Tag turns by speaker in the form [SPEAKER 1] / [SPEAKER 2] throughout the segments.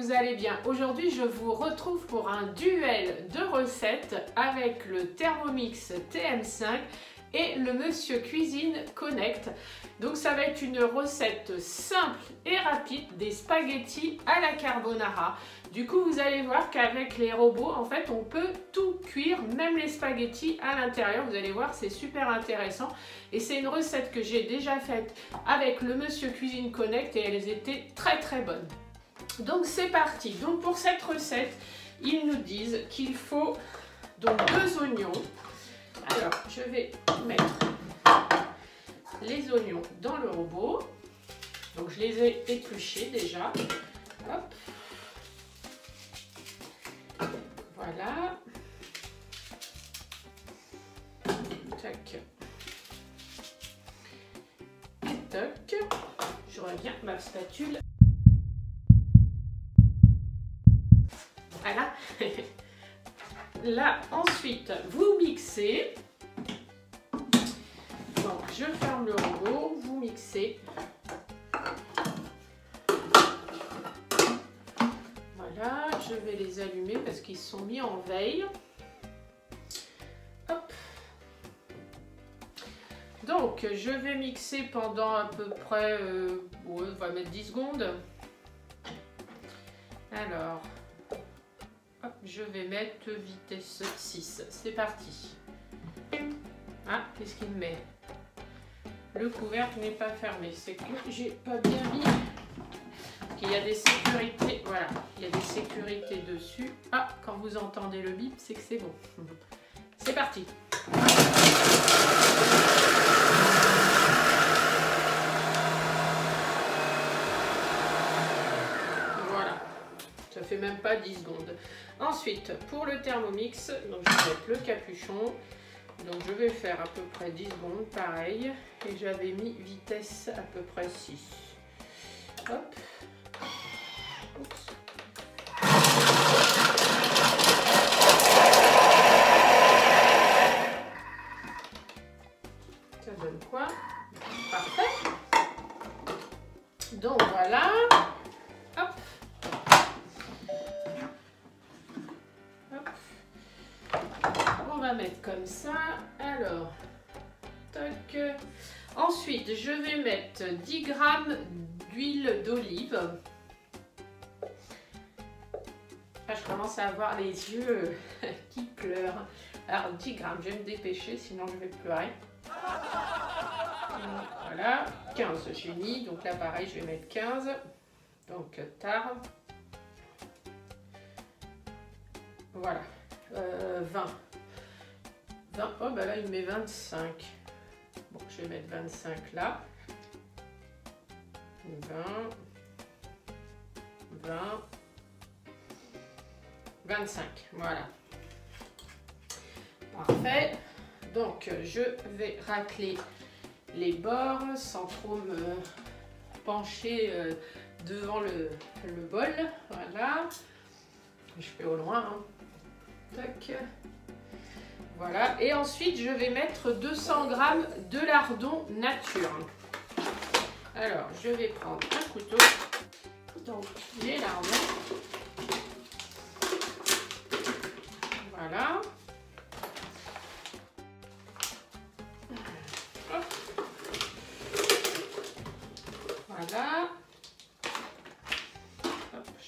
[SPEAKER 1] vous allez bien. Aujourd'hui, je vous retrouve pour un duel de recettes avec le Thermomix TM5 et le Monsieur Cuisine Connect. Donc ça va être une recette simple et rapide des spaghettis à la carbonara. Du coup, vous allez voir qu'avec les robots, en fait, on peut tout cuire, même les spaghettis à l'intérieur. Vous allez voir, c'est super intéressant. Et c'est une recette que j'ai déjà faite avec le Monsieur Cuisine Connect et elles étaient très très bonnes. Donc c'est parti. Donc pour cette recette, ils nous disent qu'il faut donc 2 oignons. Alors, je vais mettre les oignons dans le robot. Donc, je les ai épluchés déjà. Hop. Voilà. Tac. Et toc. Je reviens ma spatule. Voilà. Là, ensuite, vous mixez. Donc, je ferme le robot, vous mixez. Voilà, je vais les allumer parce qu'ils sont mis en veille. Hop. Donc, je vais mixer pendant à peu près, on va mettre 10 secondes. Alors, hop, je vais mettre vitesse 6. C'est parti. Ah, qu'est-ce qu'il me met? Le couvercle n'est pas fermé. C'est que j'ai pas bien mis. Il y a des sécurités. Voilà, il y a des sécurités dessus. Ah, quand vous entendez le bip, c'est que c'est bon. C'est parti. Voilà. Ça fait même pas 10 secondes. Ensuite, pour le Thermomix, donc je vais mettre le capuchon. Donc je vais faire à peu près 10 secondes, pareil. Et j'avais mis vitesse à peu près 6. Hop. Oups. Ça donne quoi? Parfait. Donc voilà. Hop. Hop. On va mettre comme ça. Alors, toc. Ensuite, je vais mettre 10 g d'huile d'olive. Ah, je commence à avoir les yeux qui pleurent. Alors, 10 g, je vais me dépêcher, sinon je vais pleurer. Voilà, 15 j'ai mis. Donc là, pareil, je vais mettre 15. Donc, tard. Voilà, 20. Oh bah là il met 25. Bon, je vais mettre 25 là. 20, 25, voilà. Parfait. Donc je vais racler les bords sans trop me pencher devant le bol. Voilà. Je fais au loin. Hein. Tac. Voilà, et ensuite je vais mettre 200 g de lardons nature. Alors, je vais prendre un couteau, donc les lardons. Voilà. Hop. Voilà.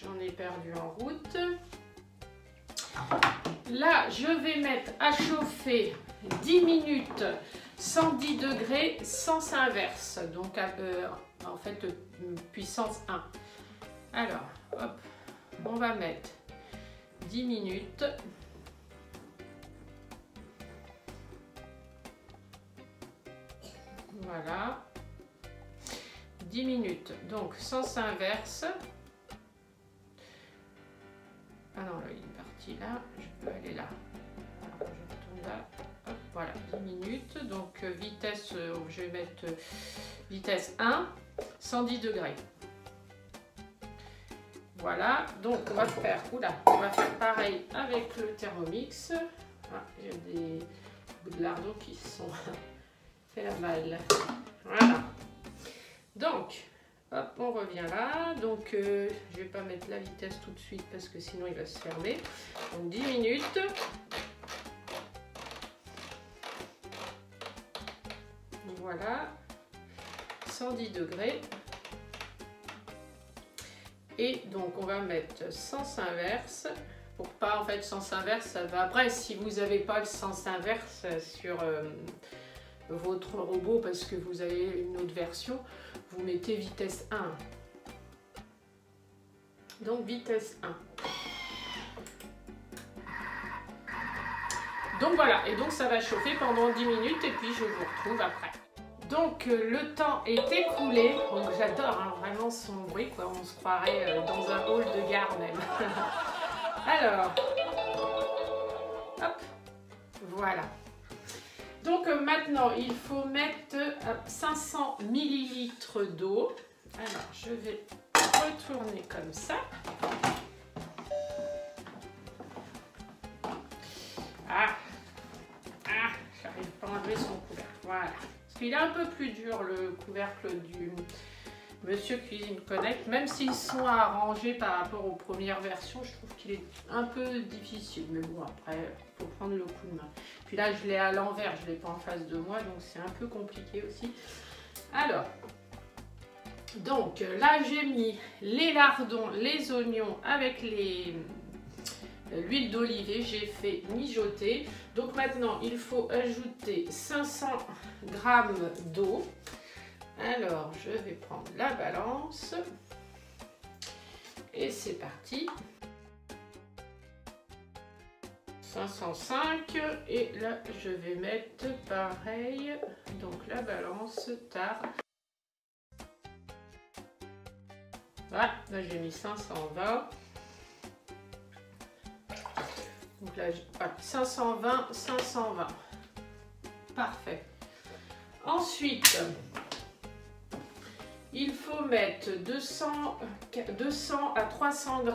[SPEAKER 1] J'en ai perdu en route. Là, je vais mettre à chauffer 10 minutes, 110 degrés, sens inverse. Donc, en fait, puissance 1. Alors, hop, on va mettre 10 minutes. Voilà. 10 minutes. Donc, sens inverse. Ah non, là, il est parti là. Je peux aller là. Alors, je retourne là. Hop, voilà, 10 minutes. Donc, vitesse, je vais mettre vitesse 1, 110 degrés. Voilà, donc on va faire, on va faire pareil avec le Thermomix. Ah, il y a des bouts de lardons qui se sont fait la malle. Voilà. Donc, Hop, on revient là. Donc, je vais pas mettre la vitesse tout de suite parce que sinon il va se fermer. Donc, 10 minutes. Voilà. 110 degrés. Et donc, on va mettre sens inverse. Pour pas, en fait, sens inverse, ça va. Après, si vous n'avez pas le sens inverse sur votre robot parce que vous avez une autre version, vous mettez vitesse 1. Donc vitesse 1. Donc voilà, et donc ça va chauffer pendant 10 minutes et puis je vous retrouve après. Donc le temps est écoulé, donc j'adore hein, vraiment son bruit, quoi. On se croirait dans un hall de gare même. Alors, hop, voilà. Donc maintenant, il faut mettre 500 ml d'eau. Alors, je vais retourner comme ça. J'arrive pas à enlever son couvercle. Voilà. Parce qu'il est un peu plus dur, le couvercle du Monsieur Cuisine Connect. Même s'ils sont arrangés par rapport aux premières versions, je trouve qu'il est un peu difficile. Mais bon, après, il faut prendre le coup de main. Puis là, je l'ai à l'envers, je ne l'ai pas en face de moi, donc c'est un peu compliqué aussi. Alors, donc là, j'ai mis les lardons, les oignons avec l'huile d'olive et j'ai fait mijoter. Donc maintenant, il faut ajouter 500 g d'eau. Alors, je vais prendre la balance et c'est parti. 505 et là je vais mettre pareil, donc la balance tard. Voilà, là j'ai mis 520. Donc là, voilà, 520, 520. Parfait. Ensuite, il faut mettre 200 à 300 g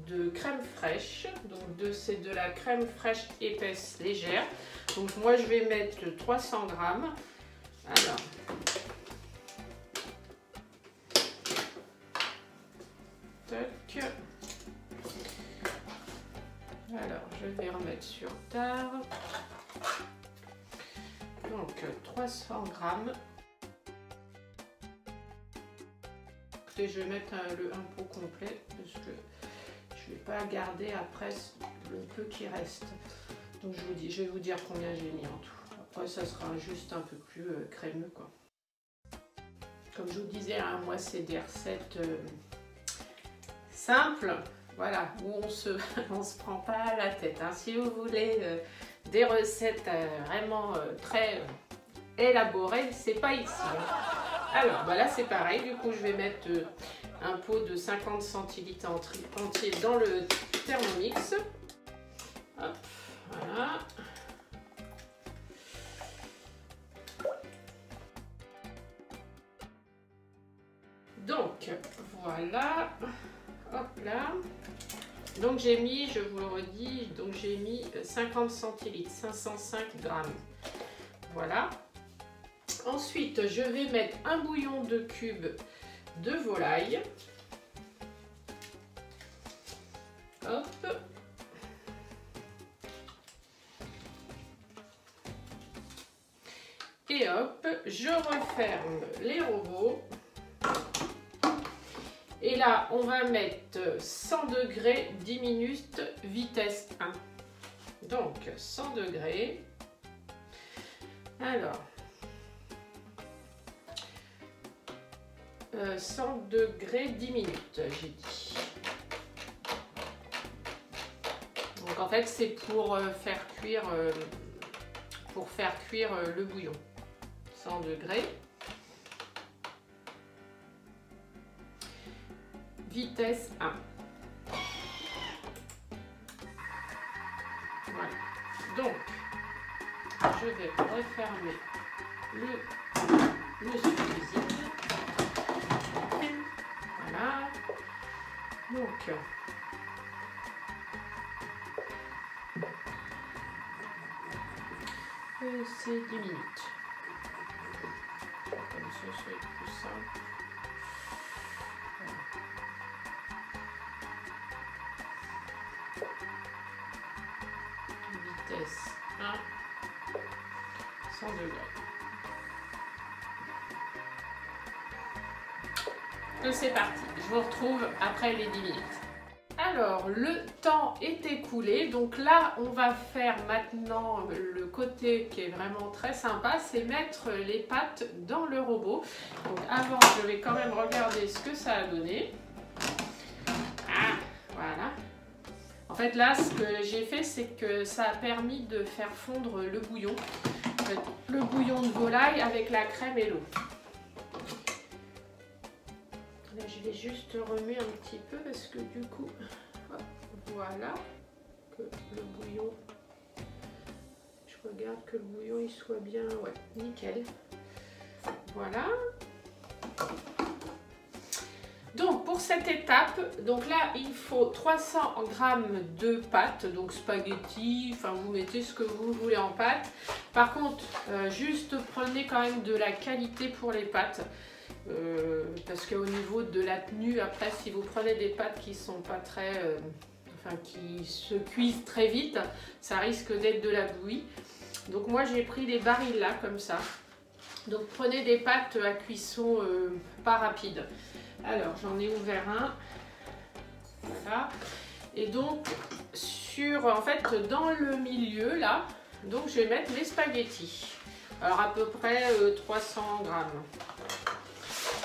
[SPEAKER 1] de crème fraîche. Donc c'est de la crème fraîche épaisse légère. Donc moi je vais mettre 300 g. Alors, tac. Alors je vais remettre sur tard. Donc 300 g. Je vais mettre un pot complet parce que je ne vais pas garder après le peu qui reste. Donc je vais vous dire combien j'ai mis en tout. Après ça sera juste un peu plus crémeux quoi. Comme je vous disais, hein, moi c'est des recettes simples, voilà, où on se prend pas la tête. Hein. Si vous voulez des recettes vraiment très élaborées, c'est pas ici. Hein. Alors, bah là c'est pareil, du coup je vais mettre un pot de 50 centilitres entier dans le Thermomix. Hop, voilà. Donc, voilà. Hop là. Donc j'ai mis, je vous le redis, donc j'ai mis 50 centilitres, 505 grammes. Voilà. Ensuite, je vais mettre un bouillon de cubes de volaille. Hop. Et hop, je referme les robots. Et là, on va mettre 100 degrés, 10 minutes, vitesse 1. Donc, 100 degrés. Alors, 100 degrés, 10 minutes, j'ai dit. Donc, en fait, c'est pour faire cuire le bouillon. 100 degrés. Vitesse 1. Voilà. Donc, je vais refermer le cuisine. Voilà. Donc, c'est 10 minutes. Comme ça, c'est plus simple. Vitesse 1, 100 degrés. Et c'est parti, je vous retrouve après les 10 minutes. Alors, le temps est écoulé, donc là, on va faire maintenant le côté qui est vraiment très sympa, c'est mettre les pâtes dans le robot. Donc avant, je vais quand même regarder ce que ça a donné. Ah, voilà. En fait, là, ce que j'ai fait, c'est que ça a permis de faire fondre le bouillon. En fait, le bouillon de volaille avec la crème et l'eau. Là, je vais juste remuer un petit peu parce que du coup, hop, voilà, que le bouillon, je regarde que le bouillon il soit bien, ouais, nickel. Voilà. Donc pour cette étape, donc là il faut 300 g de pâte, donc spaghetti, enfin vous mettez ce que vous voulez en pâte. Par contre, juste prenez quand même de la qualité pour les pâtes. Parce qu'au niveau de la tenue, après si vous prenez des pâtes qui sont pas très, enfin qui se cuisent très vite, ça risque d'être de la bouillie. Donc moi j'ai pris des barils là comme ça. Donc prenez des pâtes à cuisson pas rapide. Alors j'en ai ouvert un, voilà. Et donc en fait dans le milieu là, donc je vais mettre les spaghettis. Alors à peu près 300 grammes.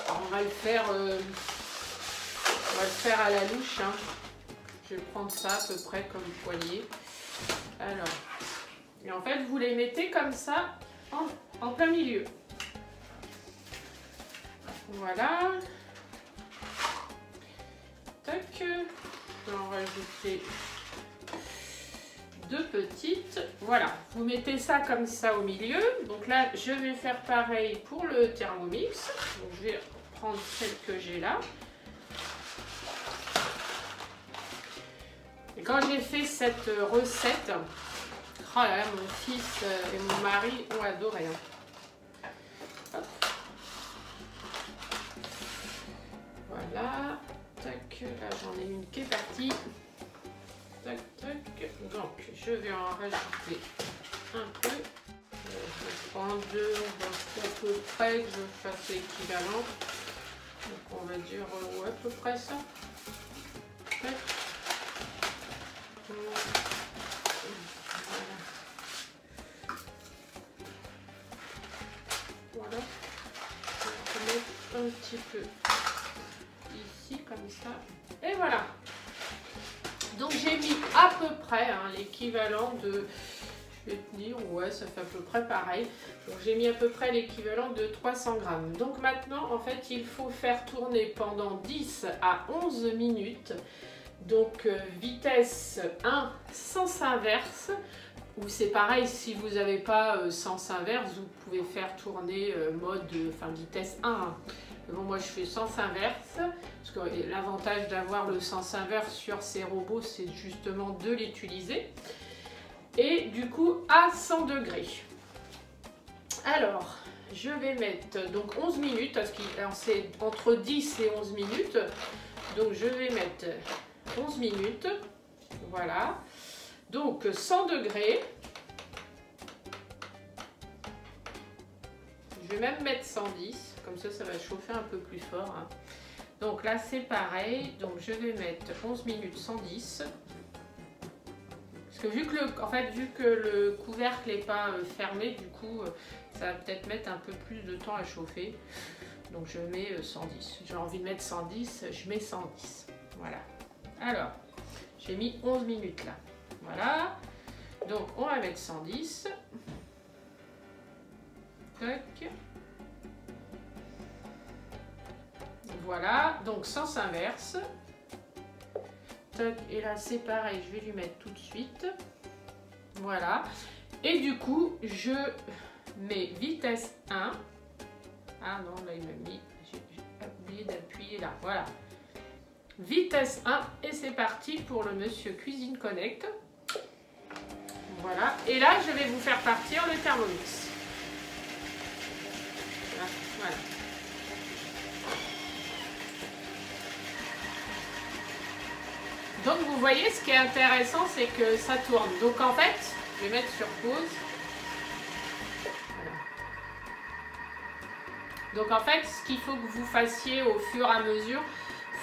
[SPEAKER 1] On va le faire à la louche. Hein. Je vais prendre ça à peu près comme poignée. Alors, et en fait, vous les mettez comme ça en plein milieu. Voilà. Tac. Je vais en rajouter 2 petites. Voilà. Vous mettez ça comme ça au milieu. Donc là, je vais faire pareil pour le Thermomix. Donc, je vais prendre celle que j'ai là. Et quand j'ai fait cette recette, oh là là, mon fils et mon mari ont adoré. Hein. Hop. Voilà. Tac, là j'en ai une qui est partie. Tac, tac. Donc je vais en rajouter un peu. Je vais prendre 2, on va à peu près que je fasse l'équivalent. Donc on va dire ouais, à peu près ça. Voilà. Voilà. On va mettre un petit peu ici comme ça. Et voilà. Donc j'ai mis à peu près hein, l'équivalent de... Je vais tenir, ouais, ça fait à peu près pareil. Donc j'ai mis à peu près l'équivalent de 300 grammes. Donc maintenant, en fait, il faut faire tourner pendant 10 à 11 minutes. Donc vitesse 1, sens inverse. Ou c'est pareil, si vous n'avez pas sens inverse, vous pouvez faire tourner mode, enfin vitesse 1. Hein. Bon, moi je fais sens inverse. Parce que l'avantage d'avoir le sens inverse sur ces robots, c'est justement de l'utiliser. Et du coup à 100 degrés. Alors, je vais mettre donc 11 minutes, parce que c'est entre 10 et 11 minutes. Donc je vais mettre 11 minutes. Voilà. Donc 100 degrés. Je vais même mettre 110, comme ça ça va chauffer un peu plus fort. Hein. Donc là c'est pareil, donc je vais mettre 11 minutes 110. Vu que le couvercle n'est pas fermé, du coup, ça va peut-être mettre un peu plus de temps à chauffer. Donc je mets 110. J'ai envie de mettre 110, je mets 110. Voilà. Alors, j'ai mis 11 minutes là. Voilà. Donc on va mettre 110. Tac. Voilà. Donc sens inverse. Et là c'est pareil, je vais lui mettre tout de suite. Voilà. Et du coup, je mets vitesse 1. Ah non, là il m'a mis, j'ai oublié d'appuyer là. Voilà. Vitesse 1 et c'est parti pour le Monsieur Cuisine Connect. Voilà. Et là, je vais vous faire partir le Thermomix. Voilà. Donc vous voyez, ce qui est intéressant, c'est que ça tourne. Donc en fait, je vais mettre sur pause. Voilà. Donc en fait, ce qu'il faut que vous fassiez au fur et à mesure,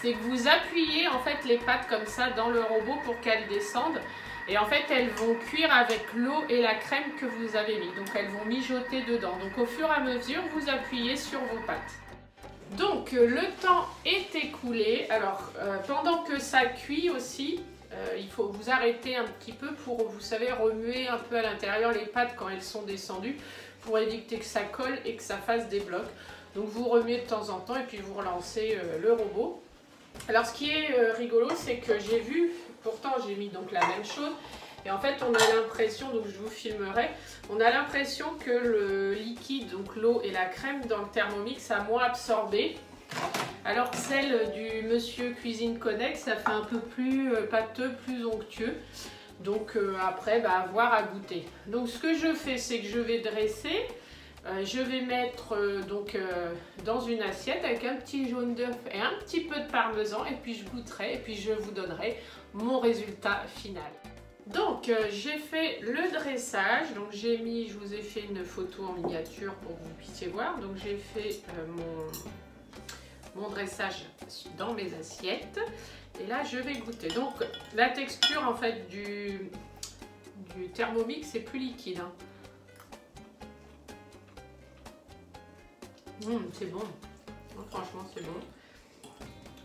[SPEAKER 1] c'est que vous appuyez en fait les pattes comme ça dans le robot pour qu'elles descendent. Et en fait, elles vont cuire avec l'eau et la crème que vous avez mis. Donc elles vont mijoter dedans. Donc au fur et à mesure, vous appuyez sur vos pattes. Donc le temps est écoulé. Alors pendant que ça cuit aussi, il faut vous arrêter un petit peu pour, vous savez, remuer un peu à l'intérieur les pâtes quand elles sont descendues pour éviter que ça colle et que ça fasse des blocs. Donc vous remuez de temps en temps et puis vous relancez le robot. Alors ce qui est rigolo, c'est que j'ai vu, pourtant j'ai mis donc la même chose, et en fait on a l'impression, donc je vous filmerai, on a l'impression que le liquide, donc l'eau et la crème dans le Thermomix a moins absorbé. Alors que celle du Monsieur Cuisine Connect, ça fait un peu plus pâteux, plus onctueux. Donc après, à voir, à goûter. Donc ce que je fais, c'est que je vais dresser. Je vais mettre dans une assiette avec un petit jaune d'œuf et un petit peu de parmesan. Et puis je goûterai et puis je vous donnerai mon résultat final. Donc j'ai fait le dressage. Donc j'ai mis, je vous ai fait une photo en miniature pour que vous puissiez voir. Donc j'ai fait mon dressage dans mes assiettes et là je vais goûter. Donc la texture en fait du Thermomix est plus liquide, hein. C'est bon, franchement c'est bon.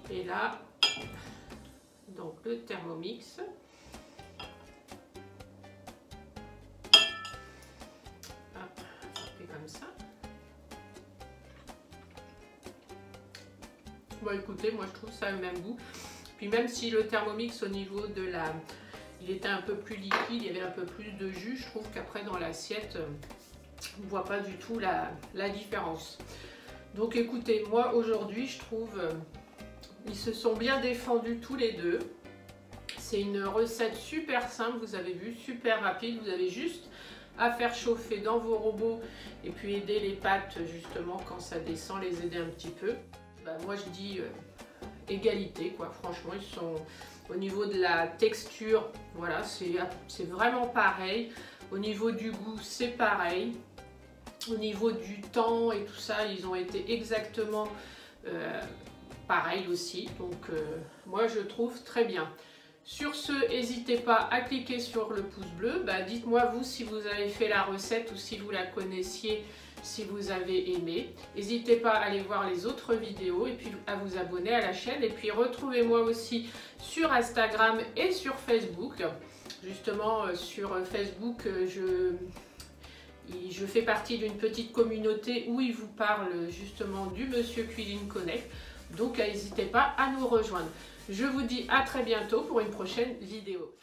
[SPEAKER 1] Et là donc le Thermomix, hop, on fait comme ça. Bon écoutez, moi je trouve ça le même goût. Puis même si le Thermomix au niveau de la... il était un peu plus liquide, il y avait un peu plus de jus, je trouve qu'après dans l'assiette, on ne voit pas du tout la différence. Donc écoutez, moi aujourd'hui je trouve ils se sont bien défendus tous les deux. C'est une recette super simple, vous avez vu, super rapide. Vous avez juste à faire chauffer dans vos robots et puis aider les pâtes justement quand ça descend, les aider un petit peu. Moi je dis égalité quoi, franchement ils sont au niveau de la texture, voilà, c'est vraiment pareil. Au niveau du goût c'est pareil. Au niveau du temps et tout ça, ils ont été exactement pareil aussi. Donc moi je trouve très bien. Sur ce, n'hésitez pas à cliquer sur le pouce bleu. Dites-moi vous si vous avez fait la recette ou si vous la connaissiez, si vous avez aimé. N'hésitez pas à aller voir les autres vidéos et puis à vous abonner à la chaîne. Et puis retrouvez-moi aussi sur Instagram et sur Facebook. Justement sur Facebook, je fais partie d'une petite communauté où il vous parle justement du Monsieur Cuisine Connect. Donc n'hésitez pas à nous rejoindre. Je vous dis à très bientôt pour une prochaine vidéo.